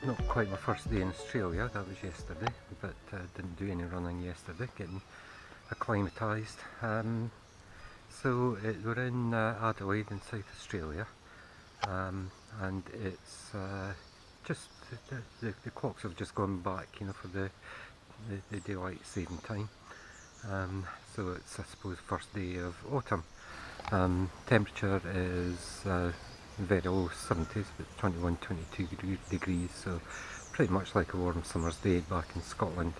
not quite my first day in Australia, that was yesterday, but didn't do any running yesterday, getting acclimatised. So we're in Adelaide in South Australia, and it's just the clocks have just gone back, you know, for the daylight saving time. So it's, I suppose, first day of autumn. Temperature is very low 70s, but 21-22 degrees, so pretty much like a warm summer's day back in Scotland.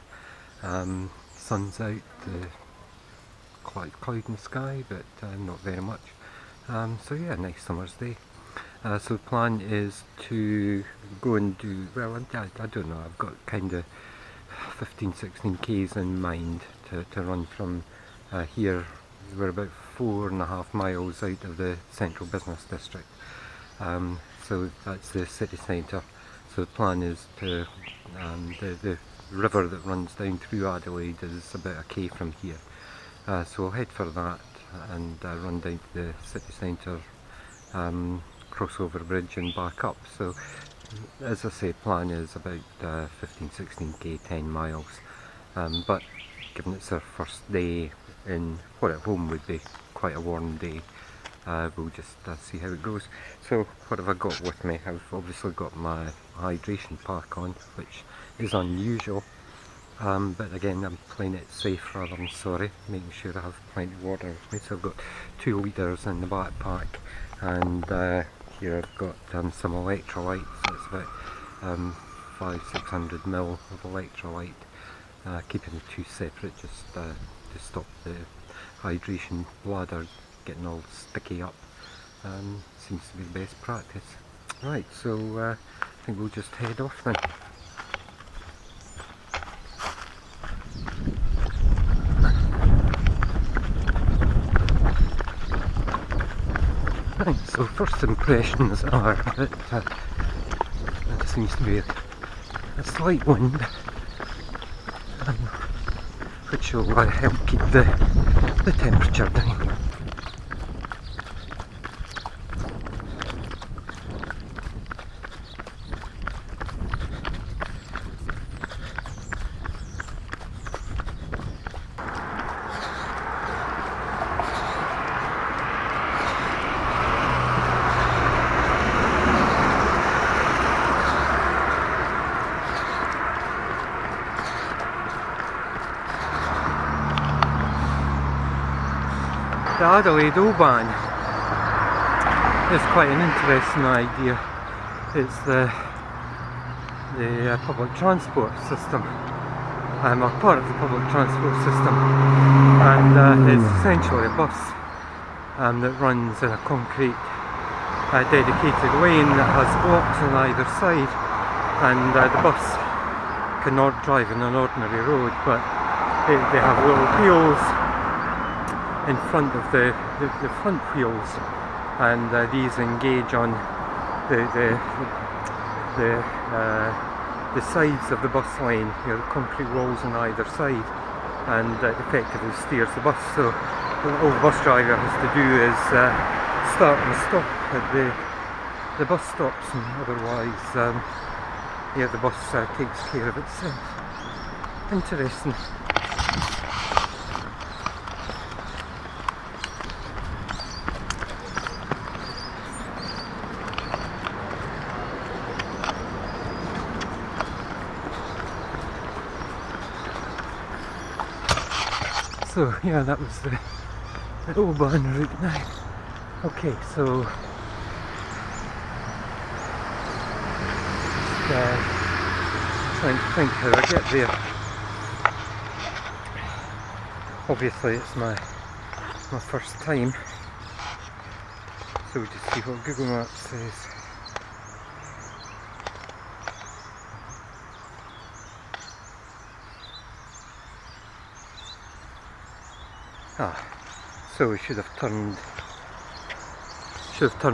Sun's out, quite cloud in the sky, but not very much. So yeah, nice summer's day. So the plan is to go and do, well, I don't know, I've got kind of 15-16 k's in mind to run from here. We're about 4.5 miles out of the central business district, so that's the city centre. So the plan is to, the river that runs down through Adelaide is about a k from here, so we'll head for that and run down to the city centre, cross over the bridge and back up. So as I say, plan is about 15-16 k, 10 miles, but given it's our first day in what at home would be quite a warm day, we'll just see how it goes. So what have I got with me? I've obviously got my hydration pack on, which is unusual, but again, I'm playing it safe rather than sorry, making sure I have plenty of water with me. So I've got 2 litres in the backpack, and here I've got some electrolytes. So it's about 500-600 ml of electrolyte, keeping the two separate just to stop the hydration bladder getting all sticky up. Seems to be the best practice. Right, so I think we'll just head off then. Right, so first impressions are that there seems to be a slight wind, which will help keep the temperature down. The Adelaide O-Bahn is quite an interesting idea. It's the public transport system, or part of the public transport system, and it's essentially a bus that runs in a concrete dedicated lane that has blocks on either side, and the bus cannot drive on an ordinary road, but they have little wheels in front of the front wheels, and these engage on the sides of the bus lane, you know, concrete walls on either side, and effectively steers the bus. So all the bus driver has to do is start and stop at the bus stops, and otherwise yeah, the bus takes care of itself. Interesting. So yeah, that was the O-Bahn route now. Okay, so trying to think how I get there. Obviously it's my first time, so we'll just see what Google Maps says. So we should have turned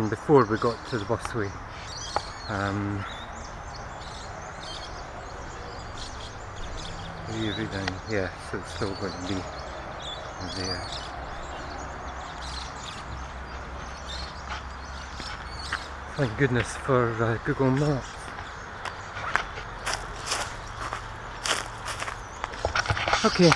before we got to the busway. Really down, yeah, so it's still going to be there. Thank goodness for Google Maps. Okay.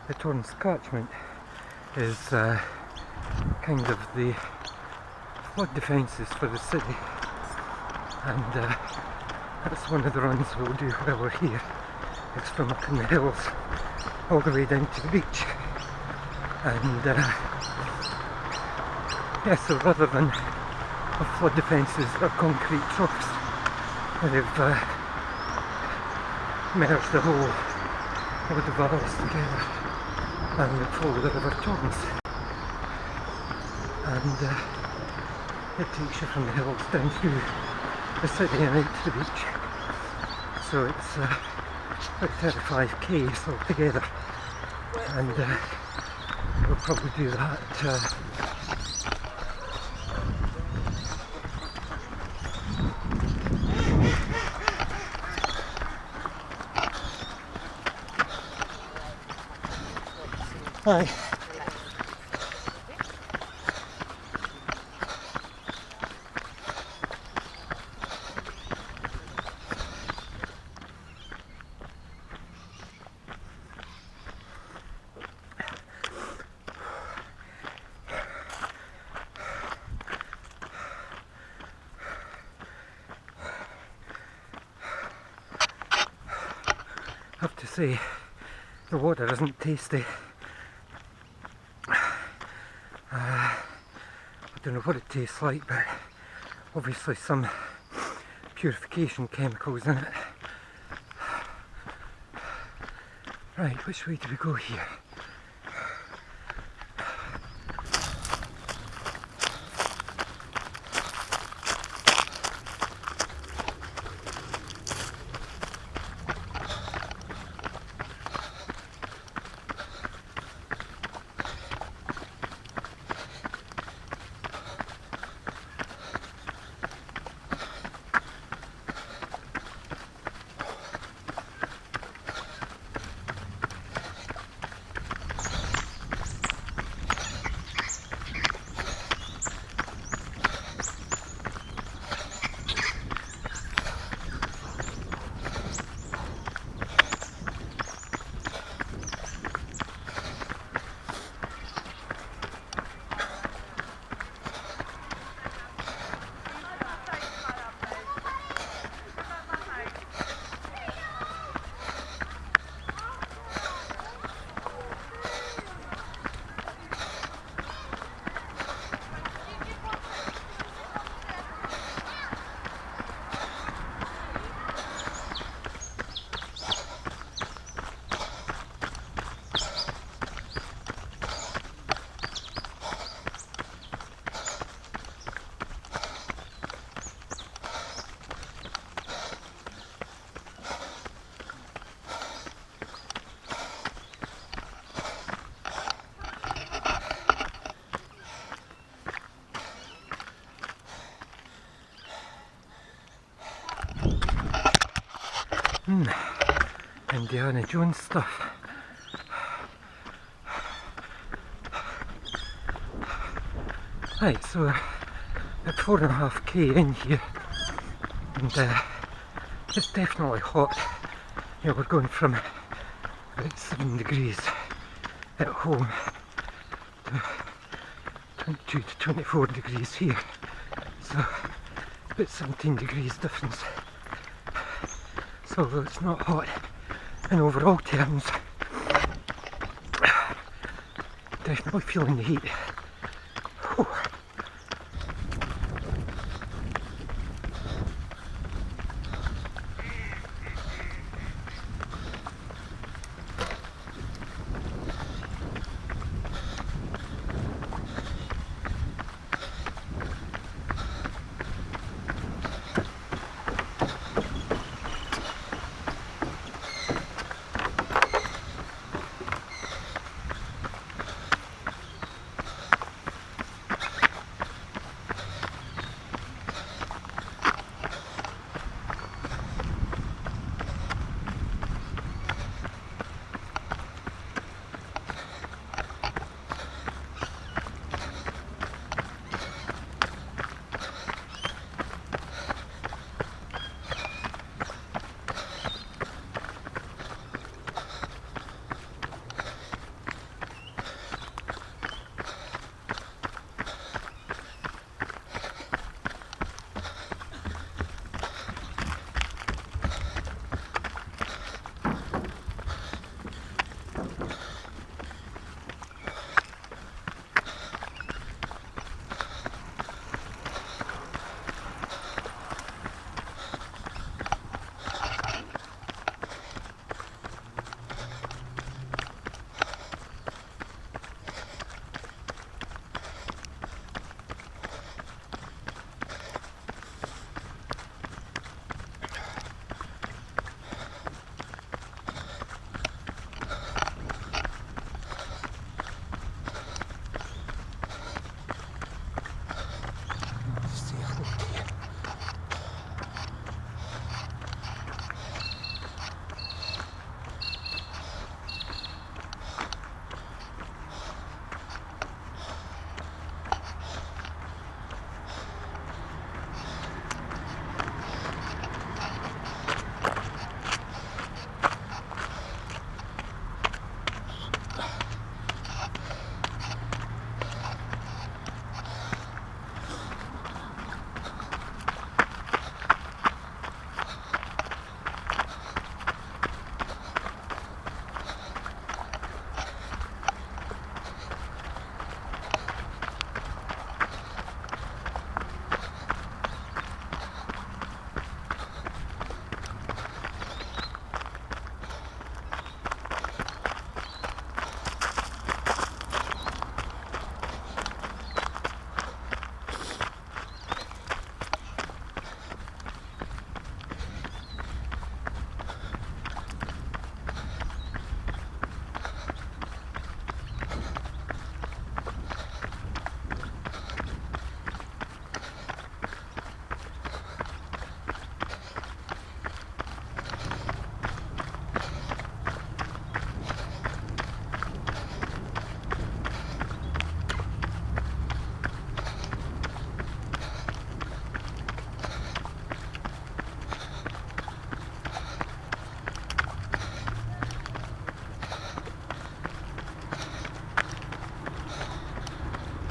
The Torrens catchment is kind of the flood defences for the city, and that's one of the runs we'll do while we're here. It's from up in the hills all the way down to the beach, and yeah, so rather than have flood defences or concrete troughs, they've merged the whole of the valleys together and they follow the River Torrens, and it takes you from the hills down through the city and out to the beach. So it's about 35 k's altogether, and we'll probably do that Hi. I have to say, the water isn't tasty. I don't know what it tastes like, but obviously some purification chemicals in it. Right, which way do we go here? Indiana Jones stuff. Right, so we're at 4.5k in here, and it's definitely hot. You know, we're going from about 7 degrees at home to 22 to 24 degrees here, so about 17 degrees difference. So although it's not hot in overall terms, definitely feeling the heat. Whew.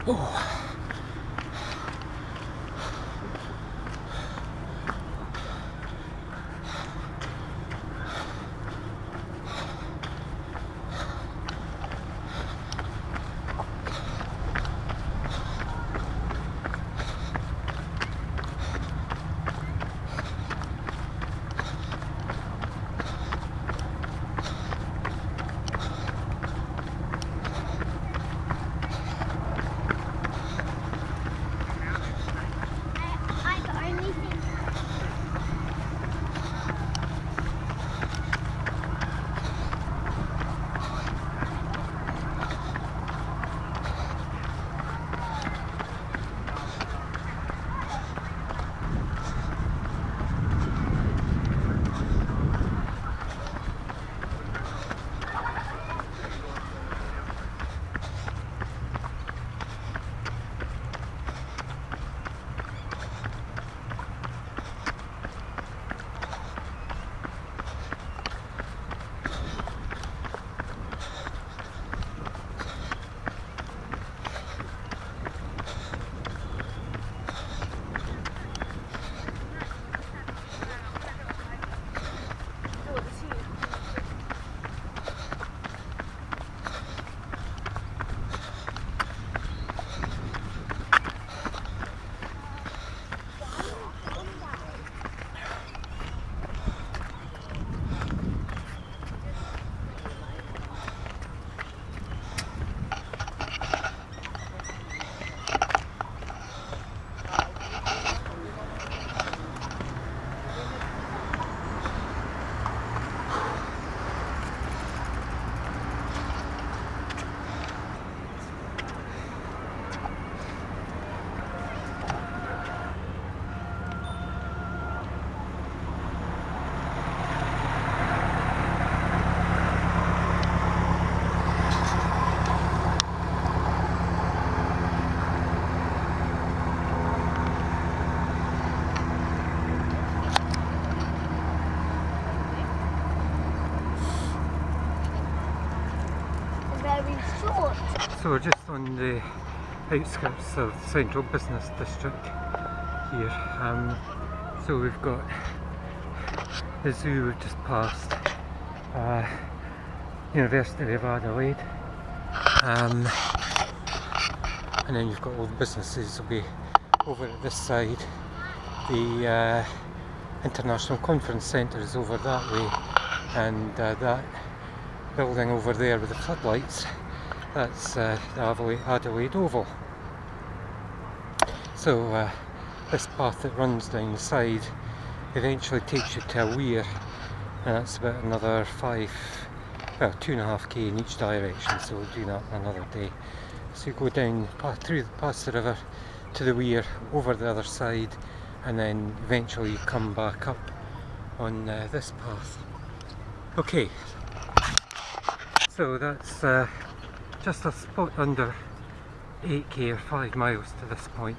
Oh. So we're just on the outskirts of the Central Business District here. So we've got the zoo we've just passed, University of Adelaide, and then you've got all the businesses will be over at this side. The International Conference Centre is over that way, and that building over there with the floodlights, that's the Adelaide Oval. So this path that runs down the side eventually takes you to a weir, and that's about another 2.5k in each direction, so we'll do that another day. So you go down past the river to the weir, over the other side, and then eventually you come back up on this path. Okay, so that's just a spot under 8k or 5 miles to this point.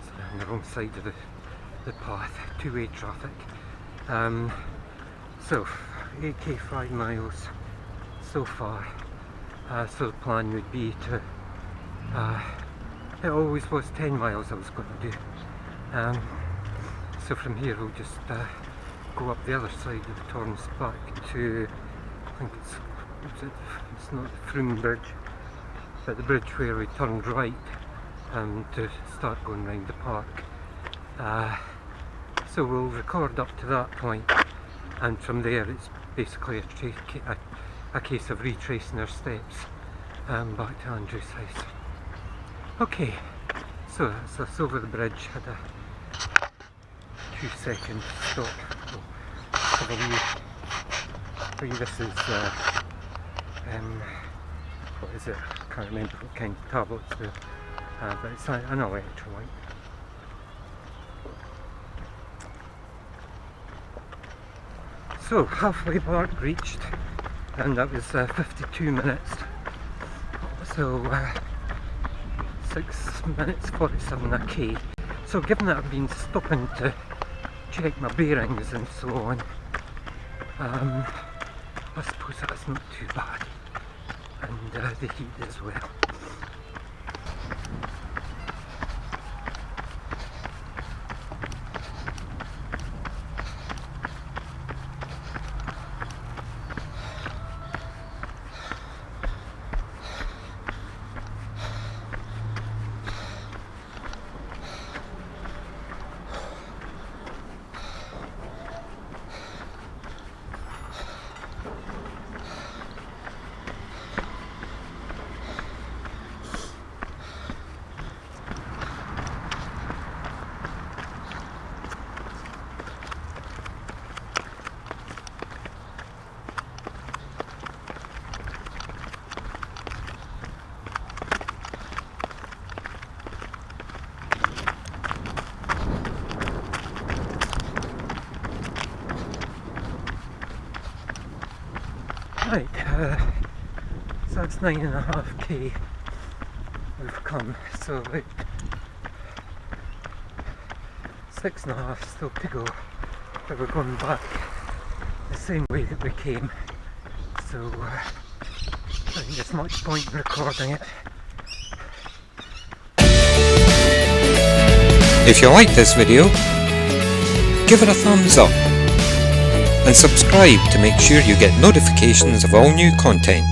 So on the wrong side of the path, two-way traffic. So 8k, 5 miles so far. So the plan would be to, it always was 10 miles I was going to do. So from here we'll just go up the other side of the Torrens back to, I think it's not the Froome Bridge, but the bridge where we turned right to start going round the park. So we'll record up to that point, and from there it's basically a case of retracing our steps back to Andrew's house. Okay, so that's us over the bridge. Had a 2-second stop. Have a wee, this is what is it? I can't remember what kind of tablets they're, but it's an electrolyte. So halfway mark reached, and that was 52 minutes. So 6 minutes 47 a k. So given that I've been stopping to check my bearings and so on, I suppose that's not too bad, and the heat as well. Right, so that's 9.5k we've come, so about 6.5 still to go, but we're going back the same way that we came, so I think there's much point in recording it. If you like this video, give it a thumbs up and subscribe to make sure you get notifications of all new content.